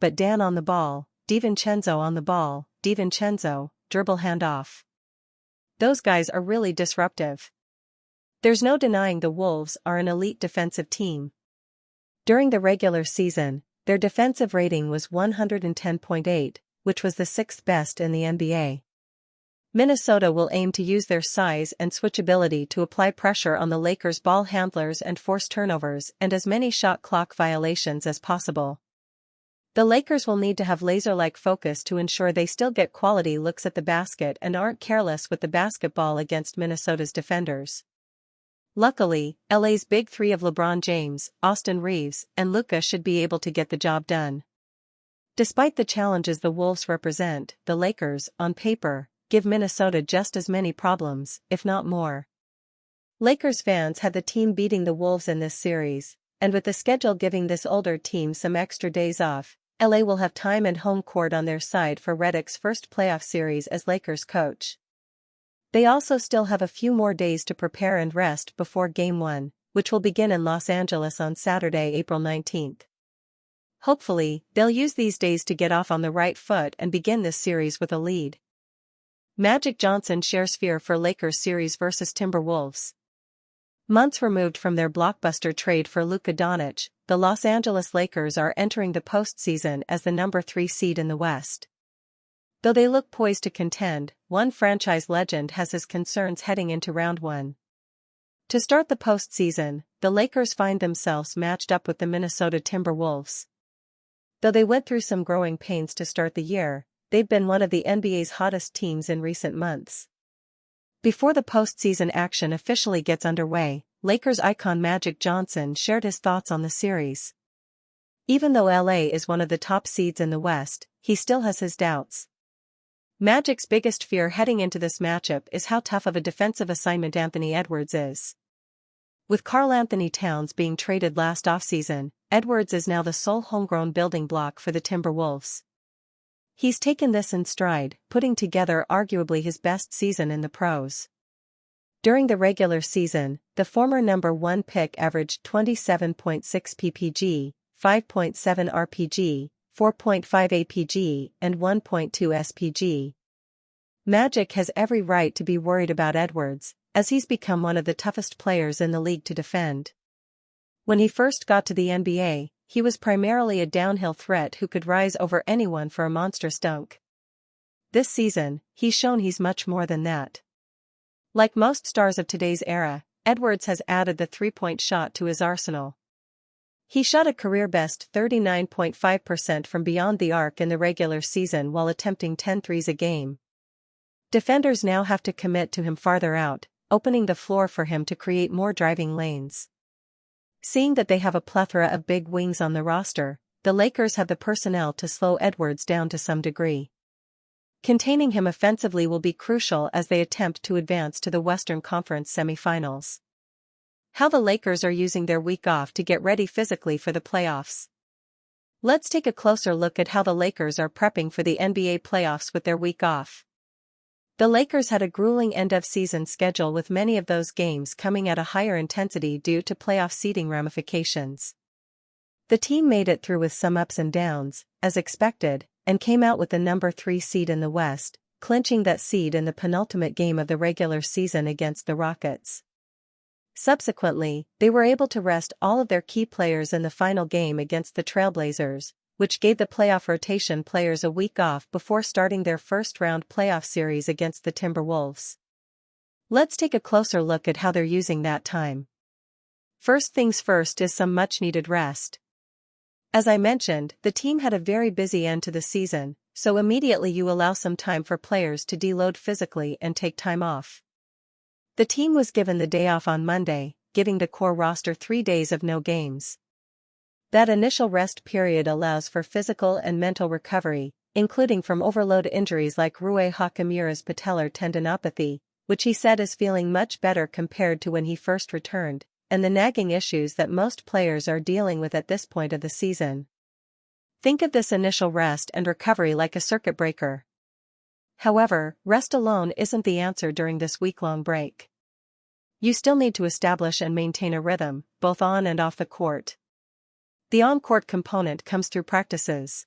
but Dan on the ball, DiVincenzo on the ball, DiVincenzo, dribble handoff. Those guys are really disruptive. There's no denying the Wolves are an elite defensive team. During the regular season, their defensive rating was 110.8, which was the 6th best in the NBA. Minnesota will aim to use their size and switchability to apply pressure on the Lakers' ball handlers and force turnovers and as many shot clock violations as possible. The Lakers will need to have laser-like focus to ensure they still get quality looks at the basket and aren't careless with the basketball against Minnesota's defenders. Luckily, LA's big three of LeBron James, Austin Reeves, and Luka should be able to get the job done. Despite the challenges the Wolves represent, the Lakers, on paper, give Minnesota just as many problems, if not more. Lakers fans had the team beating the Wolves in this series, and with the schedule giving this older team some extra days off, LA will have time and home court on their side for Redick's first playoff series as Lakers coach. They also still have a few more days to prepare and rest before Game 1, which will begin in Los Angeles on Saturday, April 19th. Hopefully, they'll use these days to get off on the right foot and begin this series with a lead. Magic Johnson shares fear for Lakers series versus Timberwolves. Months removed from their blockbuster trade for Luka Doncic, the Los Angeles Lakers are entering the postseason as the number 3 seed in the West. Though they look poised to contend, one franchise legend has his concerns heading into round 1. To start the postseason, the Lakers find themselves matched up with the Minnesota Timberwolves. Though they went through some growing pains to start the year, they've been one of the NBA's hottest teams in recent months. Before the postseason action officially gets underway, Lakers icon Magic Johnson shared his thoughts on the series. Even though LA is one of the top seeds in the West, he still has his doubts. Magic's biggest fear heading into this matchup is how tough of a defensive assignment Anthony Edwards is. With Karl-Anthony Towns being traded last offseason, Edwards is now the sole homegrown building block for the Timberwolves. He's taken this in stride, putting together arguably his best season in the pros. During the regular season, the former number 1 pick averaged 27.6 ppg, 5.7 rpg, 4.5 APG, and 1.2 SPG. Magic has every right to be worried about Edwards, as he's become one of the toughest players in the league to defend. When he first got to the NBA, he was primarily a downhill threat who could rise over anyone for a monstrous dunk. This season, he's shown he's much more than that. Like most stars of today's era, Edwards has added the three-point shot to his arsenal. He shot a career-best 39.5% from beyond the arc in the regular season while attempting 10 threes a game. Defenders now have to commit to him farther out, opening the floor for him to create more driving lanes. Seeing that they have a plethora of big wings on the roster, the Lakers have the personnel to slow Edwards down to some degree. Containing him offensively will be crucial as they attempt to advance to the Western Conference semifinals. How the Lakers are using their week off to get ready physically for the playoffs. Let's take a closer look at how the Lakers are prepping for the NBA playoffs with their week off. The Lakers had a grueling end-of-season schedule with many of those games coming at a higher intensity due to playoff seeding ramifications. The team made it through with some ups and downs, as expected, and came out with the number 3 seed in the West, clinching that seed in the penultimate game of the regular season against the Rockets. Subsequently, they were able to rest all of their key players in the final game against the Trailblazers, which gave the playoff rotation players a week off before starting their first-round playoff series against the Timberwolves. Let's take a closer look at how they're using that time. First things first is some much-needed rest. As I mentioned, the team had a very busy end to the season, so immediately you allow some time for players to deload physically and take time off. The team was given the day off on Monday, giving the core roster 3 days of no games. That initial rest period allows for physical and mental recovery, including from overload injuries like Rui Hachimura's patellar tendinopathy, which he said is feeling much better compared to when he first returned, and the nagging issues that most players are dealing with at this point of the season. Think of this initial rest and recovery like a circuit breaker. However, rest alone isn't the answer during this week-long break. You still need to establish and maintain a rhythm, both on and off the court. The on-court component comes through practices.